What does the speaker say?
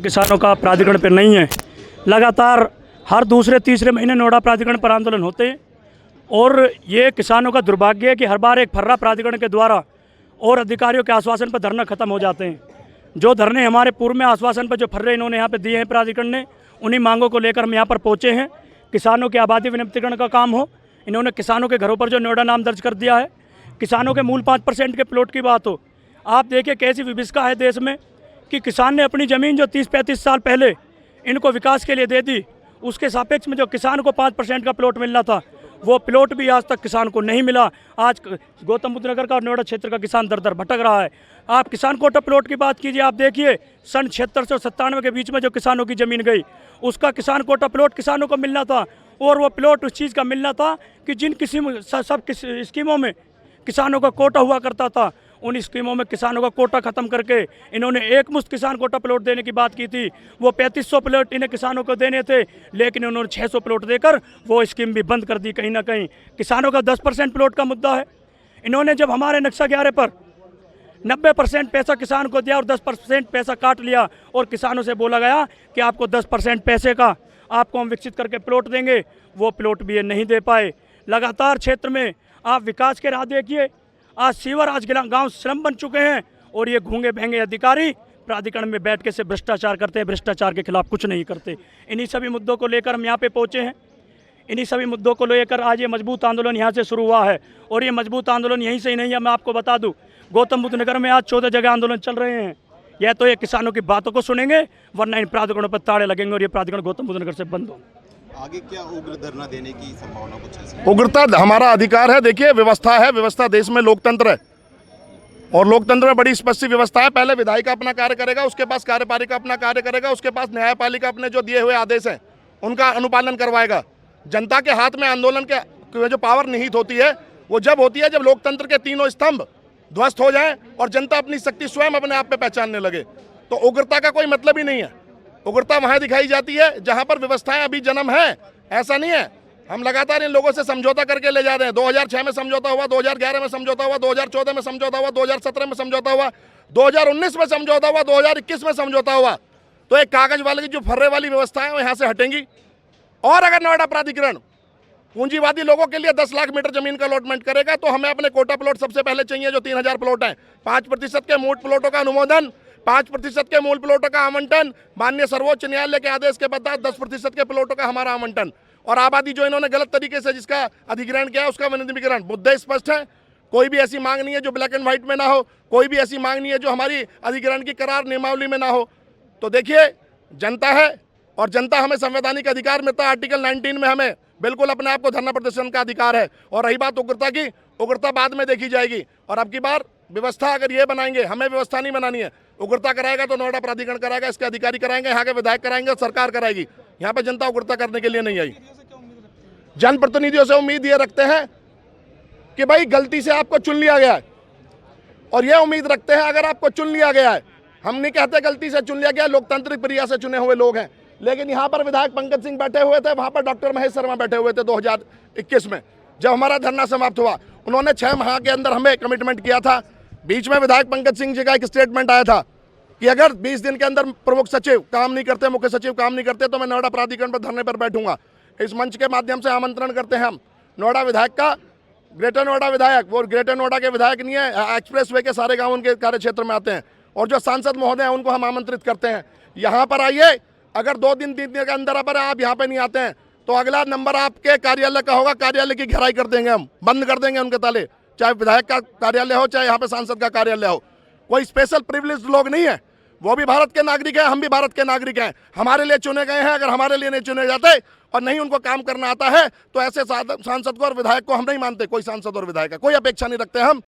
किसानों का प्राधिकरण पर नहीं है। लगातार हर दूसरे तीसरे महीने नोएडा प्राधिकरण पर आंदोलन होते हैं और ये किसानों का दुर्भाग्य है कि हर बार एक फर्रा प्राधिकरण के द्वारा और अधिकारियों के आश्वासन पर धरना खत्म हो जाते हैं। जो धरने हमारे पूर्व में आश्वासन पर जो फर्रे इन्होंने यहाँ पे दिए हैं प्राधिकरण ने, उन्हीं मांगों को लेकर हम यहाँ पर पहुँचे हैं। किसानों की आबादी विनियमितीकरण का काम हो, इन्होंने किसानों के घरों पर जो नोएडा नाम दर्ज कर दिया है, किसानों के मूल 5% के प्लॉट की बात हो। आप देखिए कैसी विभिषका है देश में कि किसान ने अपनी ज़मीन जो 30-35 साल पहले इनको विकास के लिए दे दी, उसके सापेक्ष में जो किसान को 5% का प्लॉट मिलना था, वो प्लॉट भी आज तक किसान को नहीं मिला। आज गौतम बुद्ध नगर का और नोएडा क्षेत्र का किसान दर दर भटक रहा है। आप किसान कोटा प्लॉट की बात कीजिए, आप देखिए सन 76 से 97 के बीच में जो किसानों की ज़मीन गई, उसका किसान कोटा प्लॉट किसानों को मिलना था और वो प्लॉट उस चीज़ का मिलना था कि जिन सब स्कीमों में किसानों का कोटा हुआ करता था, उन स्कीमों में किसानों का कोटा खत्म करके इन्होंने एक मुश्त किसान कोटा प्लॉट देने की बात की थी। वो 3500 प्लॉट इन्हें किसानों को देने थे, लेकिन उन्होंने 600 प्लॉट देकर वो स्कीम भी बंद कर दी। कहीं ना कहीं किसानों का 10% प्लॉट का मुद्दा है। इन्होंने जब हमारे नक्शा 11 पर 90% पैसा किसान को दिया और 10% पैसा काट लिया और किसानों से बोला गया कि आपको 10% पैसे का आपको हम विकसित करके प्लॉट देंगे, वो प्लॉट भी ये नहीं दे पाए। लगातार क्षेत्र में आप विकास के राह देखिए, आज सीवर, आज गांव श्रम बन चुके हैं और ये घूंगे भैंगे अधिकारी प्राधिकरण में बैठ के से भ्रष्टाचार करते हैं, भ्रष्टाचार के खिलाफ कुछ नहीं करते। इन्हीं सभी मुद्दों को लेकर हम यहाँ पे पहुँचे हैं। इन्हीं सभी मुद्दों को लेकर आज ये मजबूत आंदोलन यहाँ से शुरू हुआ है और ये मजबूत आंदोलन यहीं से ही नहीं है। मैं आपको बता दूँ, गौतम बुद्ध नगर में आज 14 जगह आंदोलन चल रहे हैं। यह तो ये किसानों की बातों को सुनेंगे, वरना इन प्राधिकरणों पर ताड़े लगेंगे और ये प्राधिकरण गौतम बुद्ध नगर से बंद होंगे। आगे क्या उग्र धरना देने की संभावना कुछ है? उग्रता हमारा अधिकार है। देखिए, व्यवस्था है, व्यवस्था देश में लोकतंत्र है और लोकतंत्र में बड़ी स्पष्ट व्यवस्था है। पहले विधायिका अपना कार्य करेगा, उसके पास कार्यपालिका अपना कार्य करेगा, उसके पास न्यायपालिका अपने जो दिए हुए आदेश हैं उनका अनुपालन करवाएगा। जनता के हाथ में आंदोलन के जो पावर निहित होती है वो जब होती है जब लोकतंत्र के तीनों स्तंभ ध्वस्त हो जाएं और जनता अपनी शक्ति स्वयं अपने आप पे पहचानने लगे। तो उग्रता का कोई मतलब ही नहीं है। उग्रता वहाँ दिखाई जाती है जहाँ पर व्यवस्थाएं अभी जन्म है। ऐसा नहीं है, हम लगातार इन लोगों से समझौता करके ले जा रहे हैं। 2006 में समझौता हुआ, 2011 में समझौता हुआ, 2014 में समझौता हुआ, 2017 में समझौता हुआ, 2019 में समझौता हुआ, 2021 में समझौता हुआ। तो एक कागज वाले की जो फर्रे वाली व्यवस्था है वो यहाँ से हटेंगी। और अगर नोएडा प्राधिकरण पूंजीवादी लोगों के लिए 10 लाख मीटर जमीन का अलॉटमेंट करेगा तो हमें अपने कोटा प्लॉट सबसे पहले चाहिए, जो 3000 प्लॉट हैं। 5% के मूल प्लॉटों का अनुमोदन, 5% के मूल प्लॉटों का आवंटन, माननीय सर्वोच्च न्यायालय के आदेश के बाद 10% के प्लॉटों का हमारा आवंटन, और आबादी जो इन्होंने गलत तरीके से जिसका अधिग्रहण किया उसका विनियमितीकरण। मुद्दे स्पष्ट है। कोई भी ऐसी मांग नहीं है जो ब्लैक एंड व्हाइट में ना हो, कोई भी ऐसी मांग नहीं है जो हमारी अधिग्रहण की करार नियमावली में ना हो। तो देखिए, जनता है और जनता हमें संवैधानिक अधिकार मिलता है। आर्टिकल 19 में हमें बिल्कुल अपने आप को धरना प्रदर्शन का अधिकार है। और रही बात उग्रता की, उग्रता बाद में देखी जाएगी। और अब की बार व्यवस्था अगर ये बनाएंगे, हमें व्यवस्था नहीं बनानी है। उग्रता कराएगा तो नोएडा प्राधिकरण कराएगा, इसके अधिकारी कराएंगे, यहाँ के विधायक कराएंगे और सरकार कराएगी। यहाँ पे जनता उग्रता करने के लिए नहीं आई। जनप्रतिनिधियों से उम्मीद ये रखते हैं कि भाई गलती से आपको चुन लिया गया है, और ये उम्मीद रखते हैं अगर आपको चुन लिया गया है, हम नहीं कहते गलती से चुन लिया गया, लोकतांत्रिक प्रक्रिया से चुने हुए लोग हैं। लेकिन यहाँ पर विधायक पंकज सिंह बैठे हुए थे, वहाँ पर डॉक्टर महेश शर्मा बैठे हुए थे 2021 में जब हमारा धरना समाप्त हुआ। उन्होंने 6 माह के अंदर हमें कमिटमेंट किया था। बीच में विधायक पंकज सिंह जी का एक स्टेटमेंट आया था कि अगर 20 दिन के अंदर प्रमुख सचिव काम नहीं करते, मुख्य सचिव काम नहीं करते, तो मैं नोएडा प्राधिकरण पर धरने पर बैठूंगा। इस मंच के माध्यम से आमंत्रण करते हैं हम नोएडा विधायक का, ग्रेटर नोएडा विधायक, वो ग्रेटर नोएडा के विधायक नहीं है, एक्सप्रेस वे के सारे गाँव उनके कार्य क्षेत्र में आते हैं, और जो सांसद महोदय हैं उनको हम आमंत्रित करते हैं यहाँ पर आइए। अगर 2 दिन 3 दिन के अंदर अगर आप यहाँ पे नहीं आते हैं तो अगला नंबर आपके कार्यालय का होगा। कार्यालय की घेराई कर देंगे, हम बंद कर देंगे उनके ताले, चाहे विधायक का कार्यालय हो चाहे यहाँ पे सांसद का कार्यालय हो। कोई स्पेशल प्रिविलेज लोग नहीं है, वो भी भारत के नागरिक हैं, हम भी भारत के नागरिक हैं। हमारे लिए चुने गए हैं। अगर हमारे लिए नहीं चुने जाते और नहीं उनको काम करना आता है तो ऐसे सांसद को और विधायक को हम नहीं मानते। कोई सांसद और विधायक का कोई अपेक्षा नहीं रखते हम।